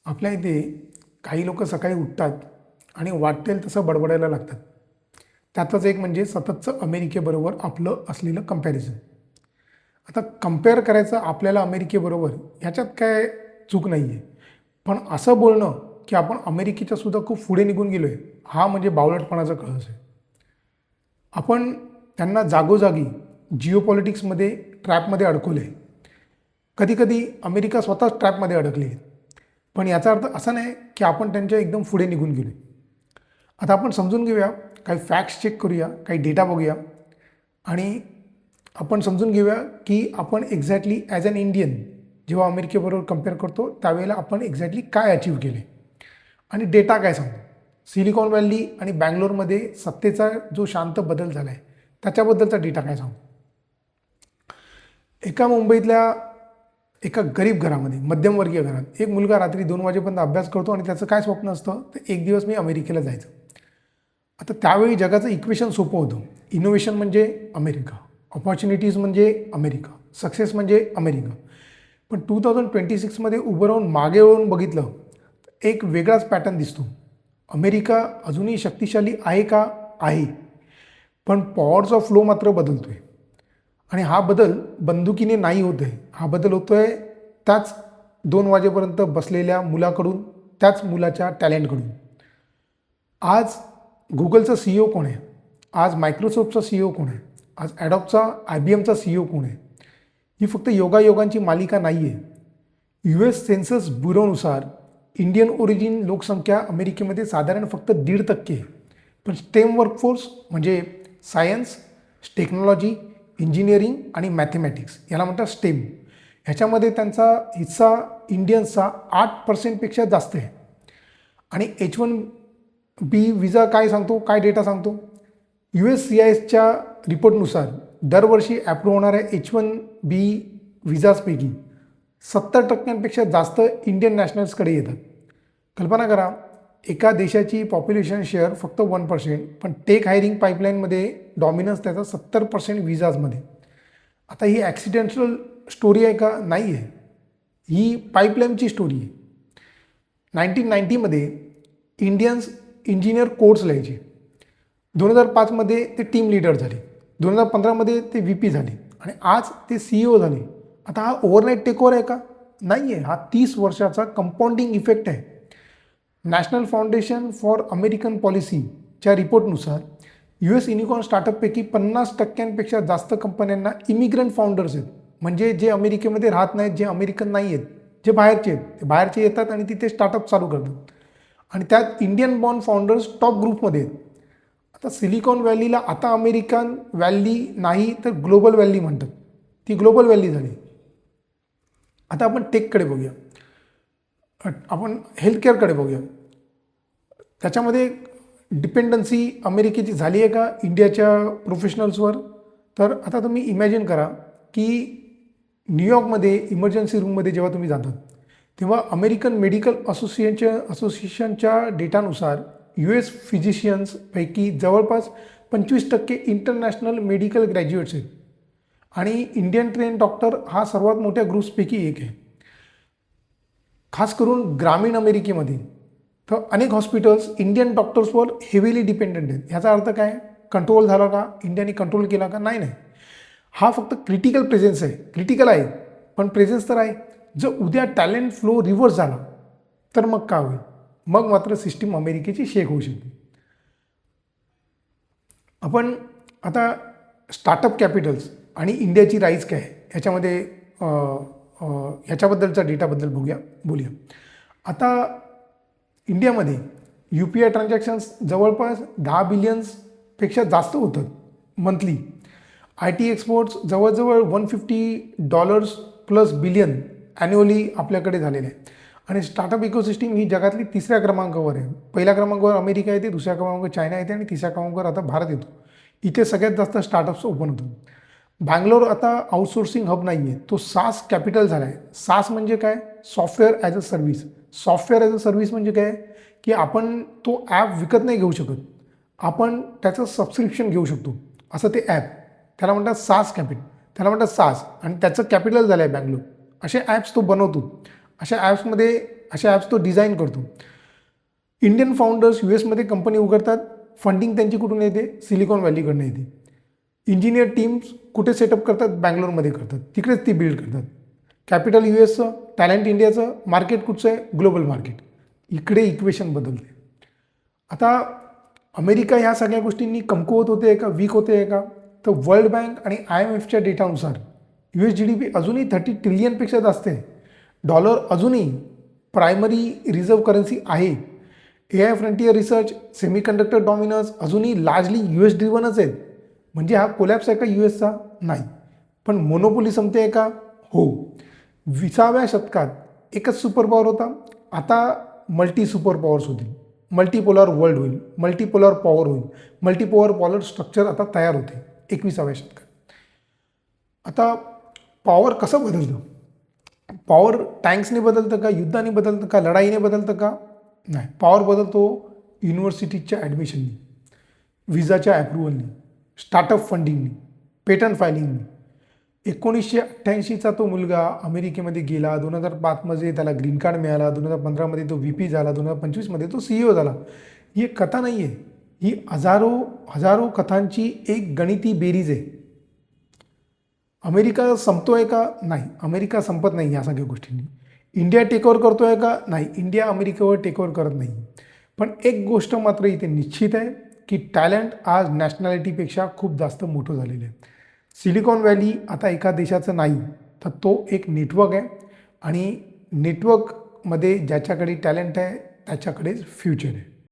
आपल्या इथे काही लोक सकाळी उठतात आणि वाटेल तसं बडबडायला लागतात. त्यातलंच एक म्हणजे सततचं अमेरिकेबरोबर आपलं असलेलं कंपॅरिझन. आता कंपेअर करायचं आपल्याला अमेरिकेबरोबर ह्याच्यात काय चूक नाही आहे, पण असं बोलणं की आपण अमेरिकेच्या सुद्धा खूप पुढे निघून गेलो आहे, हा म्हणजे बावळटपणाचा कळस आहे. आपण त्यांना जागोजागी जिओपॉलिटिक्समध्ये ट्रॅपमध्ये अडकवलं आहे. कधीकधी अमेरिका स्वतःच ट्रॅपमध्ये अडकली आहे. पण याचा अर्थ असा नाही की आपण त्यांच्या एकदम पुढे निघून गेलो. आता आपण समजून घेऊया, काही फॅक्ट्स चेक करूया, काही डेटा बघूया आणि आपण समजून घेऊया की आपण एक्झॅक्टली ॲज अन इंडियन जेव्हा अमेरिकेबरोबर कंपेअर करतो त्यावेळेला आपण एक्झॅक्टली काय अचीव केले आणि डेटा काय सांगतो. सिलिकॉन व्हॅली आणि बँगलोरमध्ये सत्तेचा जो शांत बदल झाला आहे त्याच्याबद्दलचा डेटा काय सांगतो. एका मुंबईतल्या एका गरीब घरामध्ये, मध्यमवर्गीय घरात एक मुलगा रात्री 2 वाजेपर्यंत अभ्यास करतो आणि त्याचं काय स्वप्न असतं तर एक दिवस मी अमेरिकेला जायचं. आता त्यावेळी जगाचं इक्वेशन सोपं होतं. इनोव्हेशन म्हणजे अमेरिका, ऑपॉर्च्युनिटीज म्हणजे अमेरिका, सक्सेस म्हणजे अमेरिका. पण 2026मध्ये उभं राहून मागे वळून बघितलं तर एक वेगळाच पॅटर्न दिसतो. अमेरिका अजूनही शक्तिशाली आहे का? आहे, पण पॉवरचा फ्लो मात्र बदलतो आहे. आणि हा बदल बंदुकीने नाही होत आहे, हा बदल होतो आहे त्याच 2 वाजेपर्यंत बसलेल्या मुलाकडून, त्याच मुलाच्या टॅलेंटकडून. आज गुगलचा CEO कोण आहे? आज मायक्रोसॉफ्टचा CEO कोण आहे? आज ॲडॉबचा IBMचा CEO कोण आहे? ही फक्त योगायोगांची मालिका नाही आहे. US सेन्सस ब्युरोनुसार इंडियन ओरिजिन लोकसंख्या अमेरिकेमध्ये साधारण फक्त 1.5% आहे. पण स्टेम वर्कफोर्स म्हणजे सायन्स, टेक्नॉलॉजी, इंजिनिअरिंग आणि मॅथमॅटिक्स, याला म्हणतात स्टेम, ह्याच्यामध्ये त्यांचा हिस्सा इंडियन्सचा 8%पेक्षा जास्त आहे. आणि H1B विजा काय सांगतो, काय डेटा सांगतो? USCISच्या रिपोर्टनुसार दरवर्षी ॲप्रूव्ह होणाऱ्या H1B विजाजपैकी 70%पेक्षा जास्त इंडियन नॅशनल्सकडे येतात. कल्पना करा, एका देशाची पॉप्युलेशन शेअर फक्त 1%, पण टेक हायरिंग पाईपलाईनमध्ये डॉमिनन्स त्याचा 70% विजाजमध्ये. आता ही ॲक्सिडेंटल स्टोरी आहे का? नाही आहे, ही पाईपलाईनची स्टोरी आहे. 1990मध्ये इंडियन्स इंजिनियर कोर्स लिहायचे, 2005मध्ये ते टीम लीडर झाले, 2015मध्ये ते VP झाले आणि आज ते CEO झाले. आता हा ओव्हरनाईट टेकओव्हर आहे का? नाही आहे, हा 30 वर्षाचा कंपाऊंडिंग इफेक्ट आहे. नॅशनल फाउंडेशन फॉर अमेरिकन पॉलिसीच्या रिपोर्टनुसार US युनिकॉर्न स्टार्टअपपैकी 50%पेक्षा जास्त कंपन्यांना इमिग्रंट फाउंडर्स आहेत. म्हणजे जे अमेरिकेमध्ये राहत नाहीत, जे अमेरिकन नाही आहेत, जे बाहेरचे आहेत, ते बाहेरचे येतात आणि तिथे स्टार्टअप चालू करतात. आणि त्यात इंडियन बॉर्न फाउंडर्स टॉप ग्रुपमध्ये आहेत. आता सिलिकॉन व्हॅलीला आता अमेरिकन व्हॅली नाही तर ग्लोबल व्हॅली म्हणतात, ती ग्लोबल व्हॅली झाली. आता आपण टेककडे बघूया, आपण हेल्थकेअरकडे बघूया. त्याच्यामध्ये डिपेंडन्सी अमेरिकेची झाली आहे का इंडियाच्या प्रोफेशनल्सवर? तर आता तुम्ही इमॅजिन करा की न्यूयॉर्कमध्ये इमर्जन्सी रूममध्ये जेव्हा तुम्ही जातात तेव्हा अमेरिकन मेडिकल असोसिएशनच्या डेटानुसार US फिजिशियन्सपैकी जवळपास 25% इंटरनॅशनल मेडिकल ग्रॅज्युएट्स आहेत आणि इंडियन ट्रेन डॉक्टर हा सर्वात मोठ्या ग्रुप्सपैकी एक आहे. खास करून ग्रामीण अमेरिकेमध्ये तर अनेक हॉस्पिटल्स इंडियन डॉक्टर्सवर हेवीली डिपेंडंट आहेत. ह्याचा अर्थ काय? कंट्रोल झाला का? इंडियाने कंट्रोल केला का? नाही. हा फक्त क्रिटिकल प्रेझेन्स आहे, क्रिटिकल आहे पण प्रेझेन्स तर आहे. जर उद्या टॅलेंट फ्लो रिव्हर्स झाला तर मग काय होईल? मग मात्र सिस्टीम अमेरिकेची शेक होऊ शकते. आपण आता स्टार्टअप कॅपिटल्स आणि इंडियाची राईज काय आहे ह्याच्यामध्ये ह्याच्याबद्दलच्या डेटाबद्दल बोलूया. आता इंडियामध्ये UPI ट्रान्झॅक्शन्स जवळपास 10 बिलियन्सपेक्षा जास्त होतात मंथली. IT एक्सपोर्ट्स जवळजवळ $150 बिलियन ॲन्युअली आपल्याकडे झालेले आहे. आणि स्टार्टअप इकोसिस्टीम ही जगातली 3ऱ्या क्रमांकावर आहे. पहिल्या क्रमांकावर अमेरिका येते, 2ऱ्या क्रमांकावर चायना येते आणि 3ऱ्या क्रमांकावर आता भारत येतो. इथे सगळ्यात जास्त स्टार्टअप्स ओपन होतात. बँगलोर आता आउटसोर्सिंग हब नाही आहे, तो SaaS कॅपिटल झाला आहे. SaaS म्हणजे काय? Software as a service. Software as a service म्हणजे काय? की आपण तो ॲप विकत नाही घेऊ शकत, आपण त्याचं सबस्क्रिप्शन घेऊ शकतो, असं ते ॲप. त्याला म्हणतात SaaS कॅपिटल, आणि त्याचं कॅपिटल झालं आहे बँगलोर. असे ॲप्स तो बनवतो. अशा ॲप्समध्ये अशा ॲप्स तो डिझाईन करतो. इंडियन फाउंडर्स US मध्ये कंपनी उघडतात, फंडिंग त्यांची कुठून येते? सिलिकॉन व्हॅलीकडनं येते. इंजिनियर टीम्स कुठे सेटअप करतात? बँगलोरमध्ये करतात, तिकडेच ती बिल्ड करतात. कॅपिटल USचं, टॅलेंट इंडियाचं, मार्केट कुठचं आहे? Global market. इकडे इक्वेशन बदलते. आता अमेरिका ह्या सगळ्या गोष्टींनी कमकुवत होते का, वीक होते आहे का? तर वर्ल्ड बँक आणि IMFच्या डेटानुसार US GDP अजूनही 30 ट्रिलियनपेक्षा जास्त आहे. डॉलर अजूनही प्रायमरी रिझर्व्ह करन्सी आहे. AI frontier research, semiconductor dominance अजूनही लार्जली US ड्रिव्हनच आहेत. म्हणजे हा कोलॅप्स आहे का USचा? नाही. पण मोनोपोली संपते आहे का? हो. 20व्या शतकात एकच सुपर पॉवर होता, आता मल्टी सुपर पॉवर्स होतील. मल्टीपोलर वर्ल्ड होईल, मल्टीपोलर पॉवर होईल, पॉवर स्ट्रक्चर आता तयार होते 21व्या शतकात. आता पॉवर कसं बदलतं? पॉवर टँक्सने बदलतं का, युद्धाने बदलतं का, लढाईने बदलतं का? नाही. पॉवर बदलतो युनिव्हर्सिटीजच्या ॲडमिशननी, विजाच्या ॲप्रुव्हलनी, स्टार्टअप फंडिंगनी, पेटंट फायलिंगनी. 1988चा तो मुलगा अमेरिकेमध्ये गेला, 2005मध्ये त्याला ग्रीन कार्ड मिळाला, 2015मध्ये तो VP झाला, 2025मध्ये तो CEO झाला. ही एक कथा नाही आहे, ही हजारो कथांची एक गणिती बेरीज आहे. अमेरिका संपतोय का? नाही. अमेरिका संपत नाही या सगळ्या गोष्टींनी. इंडिया टेकओव्हर करतोय का? नाही. इंडिया अमेरिकेवर टेकओव्हर करत नाही. पण एक गोष्ट मात्र इथे निश्चित आहे की टॅलेंट आज नॅशनॅलिटीपेक्षा खूप जास्त मोठं झालेलं आहे. सिलिकॉन व्हॅली आता एका देशाचं नाही, तर तो एक नेटवर्क आहे आणि नेटवर्कमध्ये ज्याच्याकडे टॅलेंट आहे त्याच्याकडेच फ्युचर आहे.